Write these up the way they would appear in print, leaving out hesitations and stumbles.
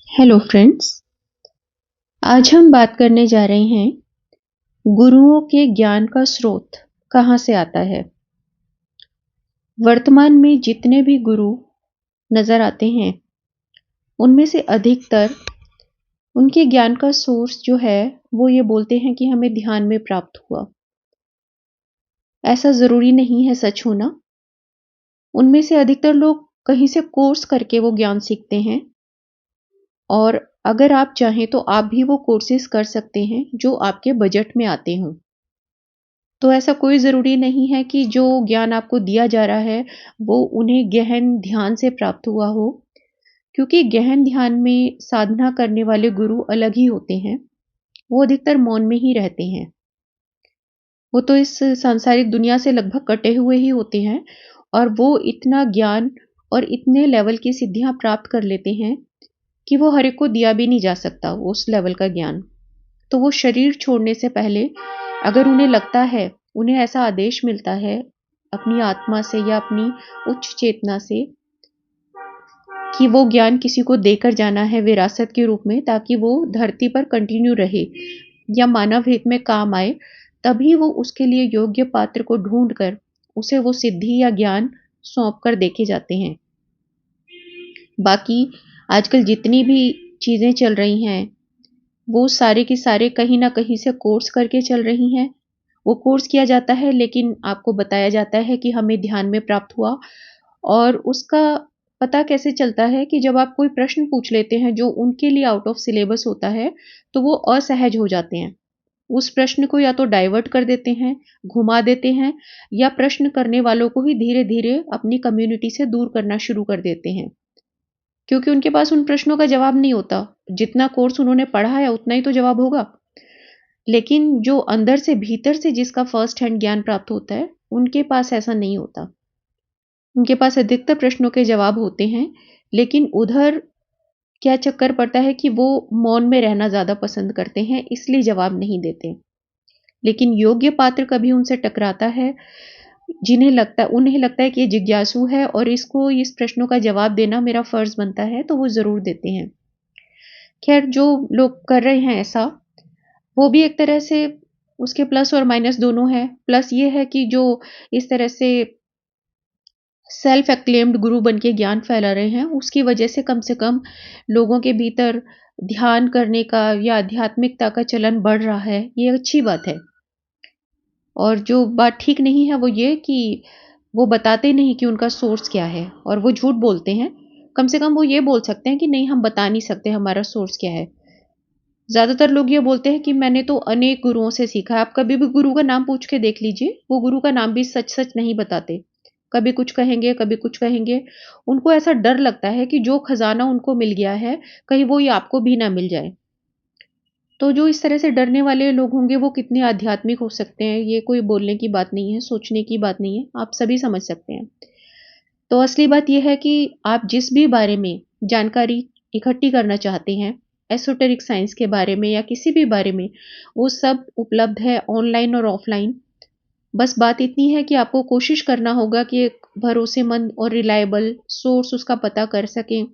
Hello friends. आज हम बात करने जा रहे हैं गुरुओं के ज्ञान का स्रोत कहाँ से आता है। वर्तमान में जितने भी गुरु नजर आते हैं उनमें से अधिकतर उनके ज्ञान का सोर्स जो है वो ये बोलते हैं कि हमें ध्यान में प्राप्त हुआ। ऐसा जरूरी नहीं है सच होना। उनमें से अधिकतर लोग कहीं से कोर्स करके वो ज्ञान सीखते हैं और अगर आप चाहें तो आप भी वो कोर्सेज कर सकते हैं जो आपके बजट में आते हों। तो ऐसा कोई ज़रूरी नहीं है कि जो ज्ञान आपको दिया जा रहा है, वो उन्हें गहन ध्यान से प्राप्त हुआ हो, क्योंकि गहन ध्यान में साधना करने वाले गुरु अलग ही होते हैं। वो अधिकतर मौन में ही रहते हैं। वो तो इस सांसारिक दुनिया से लगभग कटे हुए ही होते हैं और वो इतना ज्ञान और इतने लेवल की सिद्धियाँ प्राप्त कर लेते हैं कि वो हर एक को दिया भी नहीं जा सकता उस लेवल का ज्ञान। तो वो शरीर छोड़ने से पहले अगर उन्हें लगता है, उन्हें ऐसा आदेश मिलता है अपनी आत्मा से या अपनी उच्च चेतना से कि वो ज्ञान किसी को देकर जाना है विरासत के रूप में, ताकि वो धरती पर कंटिन्यू रहे या मानव हित में काम आए, तभी वो उसके लिए योग्य पात्र को ढूंढकर उसे वो सिद्धि या ज्ञान सौंप कर देखे जाते हैं। बाकी आजकल जितनी भी चीजें चल रही हैं वो सारे के सारे कहीं ना कहीं से कोर्स करके चल रही हैं। वो कोर्स किया जाता है लेकिन आपको बताया जाता है कि हमें ध्यान में प्राप्त हुआ, और उसका पता कैसे चलता है कि जब आप कोई प्रश्न पूछ लेते हैं जो उनके लिए आउट ऑफ सिलेबस होता है, तो वो असहज हो जाते हैं। उस प्रश्न को या तो डाइवर्ट कर देते हैं, घुमा देते हैं, या प्रश्न करने वालों को ही धीरे धीरे अपनी कम्युनिटी से दूर करना शुरू कर देते हैं, क्योंकि उनके पास उन प्रश्नों का जवाब नहीं होता। जितना कोर्स उन्होंने पढ़ा है उतना ही तो जवाब होगा, लेकिन जो अंदर से भीतर से जिसका फर्स्ट हैंड ज्ञान प्राप्त होता है उनके पास ऐसा नहीं होता। उनके पास अधिकतर प्रश्नों के जवाब होते हैं, लेकिन उधर क्या चक्कर पड़ता है कि वो मौन में रहना ज्यादा पसंद करते हैं, इसलिए जवाब नहीं देते। लेकिन योग्य पात्र कभी उनसे टकराता है उन्हें लगता है कि ये जिज्ञासु है और इसको इस प्रश्नों का जवाब देना मेरा फर्ज बनता है, तो वो जरूर देते हैं। खैर, जो लोग कर रहे हैं ऐसा, वो भी एक तरह से उसके प्लस और माइनस दोनों है। प्लस ये है कि जो इस तरह से सेल्फ एक्लेम्ड गुरु बन के ज्ञान फैला रहे हैं, उसकी वजह से कम लोगों के भीतर ध्यान करने का या आध्यात्मिकता का चलन बढ़ रहा है। ये अच्छी बात है। और जो बात ठीक नहीं है वो ये कि वो बताते नहीं कि उनका सोर्स क्या है, और वो झूठ बोलते हैं। कम से कम वो ये बोल सकते हैं कि नहीं, हम बता नहीं सकते हमारा सोर्स क्या है। ज्यादातर लोग ये बोलते हैं कि मैंने तो अनेक गुरुओं से सीखा है। आप कभी भी गुरु का नाम पूछ के देख लीजिए, वो गुरु का नाम भी सच सच नहीं बताते। कभी कुछ कहेंगे, कभी कुछ कहेंगे। उनको ऐसा डर लगता है कि जो खजाना उनको मिल गया है, कहीं वो ये आपको भी ना मिल जाए। तो जो इस तरह से डरने वाले लोग होंगे वो कितने आध्यात्मिक हो सकते हैं, ये कोई बोलने की बात नहीं है, सोचने की बात नहीं है, आप सभी समझ सकते हैं। तो असली बात यह है कि आप जिस भी बारे में जानकारी इकट्ठी करना चाहते हैं, एसोटेरिक साइंस के बारे में या किसी भी बारे में, वो सब उपलब्ध है ऑनलाइन और ऑफलाइन। बस बात इतनी है कि आपको कोशिश करना होगा कि एक भरोसेमंद और रिलायबल सोर्स उसका पता कर सकें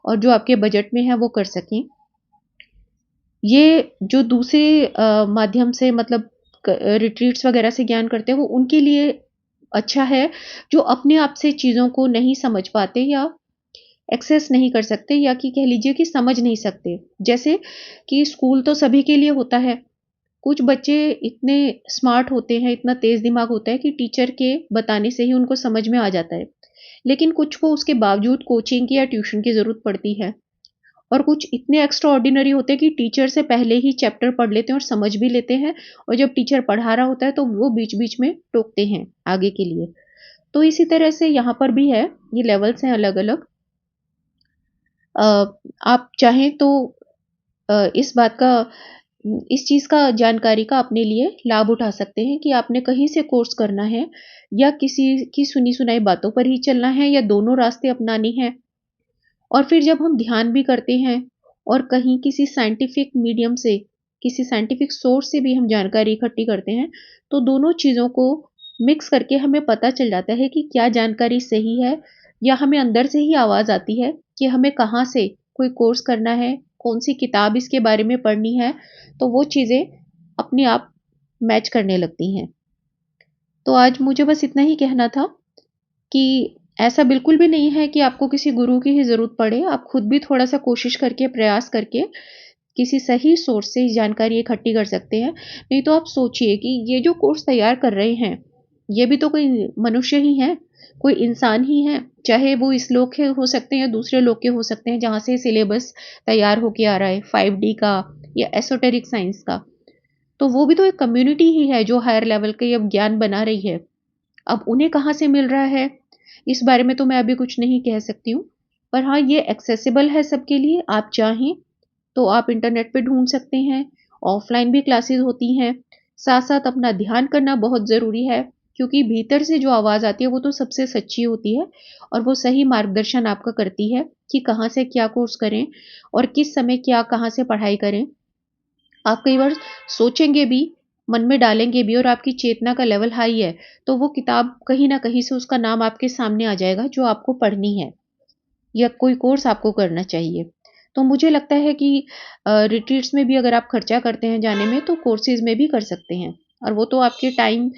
और जो आपके बजट में है वो कर सकें। ये जो दूसरे माध्यम से, मतलब रिट्रीट्स वगैरह से ज्ञान करते हैं, वो उनके लिए अच्छा है जो अपने आप से चीज़ों को नहीं समझ पाते या एक्सेस नहीं कर सकते, या कि कह लीजिए कि समझ नहीं सकते। जैसे कि स्कूल तो सभी के लिए होता है। कुछ बच्चे इतने स्मार्ट होते हैं, इतना तेज दिमाग होता है कि टीचर के बताने से ही उनको समझ में आ जाता है। लेकिन कुछ को उसके बावजूद कोचिंग की या ट्यूशन की जरूरत पड़ती है, और कुछ इतने एक्स्ट्रा ऑर्डिनरी होते हैं कि टीचर से पहले ही चैप्टर पढ़ लेते हैं और समझ भी लेते हैं, और जब टीचर पढ़ा रहा होता है तो वो बीच बीच में टोकते हैं आगे के लिए। तो इसी तरह से यहाँ पर भी है, ये लेवल्स हैं अलग अलग। आप चाहें तो इस बात का, इस चीज़ का, जानकारी का अपने लिए लाभ उठा सकते हैं कि आपने कहीं से कोर्स करना है या किसी की सुनी सुनाई बातों पर ही चलना है, या दोनों रास्ते अपनानी है। और फिर जब हम ध्यान भी करते हैं और कहीं किसी साइंटिफिक मीडियम से, किसी साइंटिफिक सोर्स से भी हम जानकारी इकट्ठी करते हैं, तो दोनों चीज़ों को मिक्स करके हमें पता चल जाता है कि क्या जानकारी सही है, या हमें अंदर से ही आवाज़ आती है कि हमें कहाँ से कोई कोर्स करना है, कौन सी किताब इसके बारे में पढ़नी है, तो वो चीज़ें अपने आप मैच करने लगती हैं। तो आज मुझे बस इतना ही कहना था कि ऐसा बिल्कुल भी नहीं है कि आपको किसी गुरु की ही ज़रूरत पड़े। आप खुद भी थोड़ा-सा कोशिश करके, प्रयास करके किसी सही सोर्स से जानकारी इकट्ठी कर सकते हैं। नहीं तो आप सोचिए कि ये जो कोर्स तैयार कर रहे हैं, ये भी तो कोई मनुष्य ही हैं, कोई इंसान ही हैं। चाहे वो इस लोक के हो सकते हैं या दूसरे लोक के हो सकते हैं, जहाँ से सिलेबस तैयार होके आ रहा है 5D का या एसोटेरिक साइंस का। तो वो भी तो एक कम्युनिटी ही है जो हायर लेवल का ये ज्ञान बना रही है। अब उन्हें कहाँ से मिल रहा है, इस बारे में तो मैं अभी कुछ नहीं कह सकती हूँ। पर हाँ, ये एक्सेसिबल है सबके लिए। आप चाहें तो आप इंटरनेट पे ढूँढ सकते हैं, ऑफ़लाइन भी क्लासेस होती हैं। साथ-साथ अपना ध्यान करना बहुत ज़रूरी है, क्योंकि भीतर से जो आवाज़ आती है वो तो सबसे सच्ची होती है और वो सही मार्गदर्शन आपका करती है कि कहाँ से क्या कोर्स करें और किस समय क्या कहाँ से पढ़ाई करें। आप कई बार सोचेंगे भी, मन में डालेंगे भी और आपकी चेतना का लेवल हाई है, तो वो किताब कहीं न कहीं से उसका नाम आपके सामने आ जाएगा जो आपको पढ़नी है या कोई कोर्स आपको करना चाहिए। तो मुझे लगता है कि रिट्रीट्स में भी अगर आप खर्चा करते हैं जाने में, तो कोर्सेज़ में भी कर सकते हैं और वो तो आपके टाइम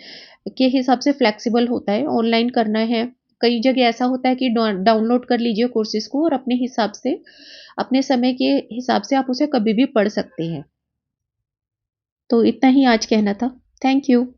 के हिसाब से फ्लेक्सिबल होता है। ऑनलाइन करना है, कई जगह ऐसा होता है कि डाउनलोड कर लीजिए कोर्सेज़ को और अपने हिसाब से, अपने समय के हिसाब से आप उसे कभी भी पढ़ सकते हैं। तो इतना ही आज कहना था। Thank you.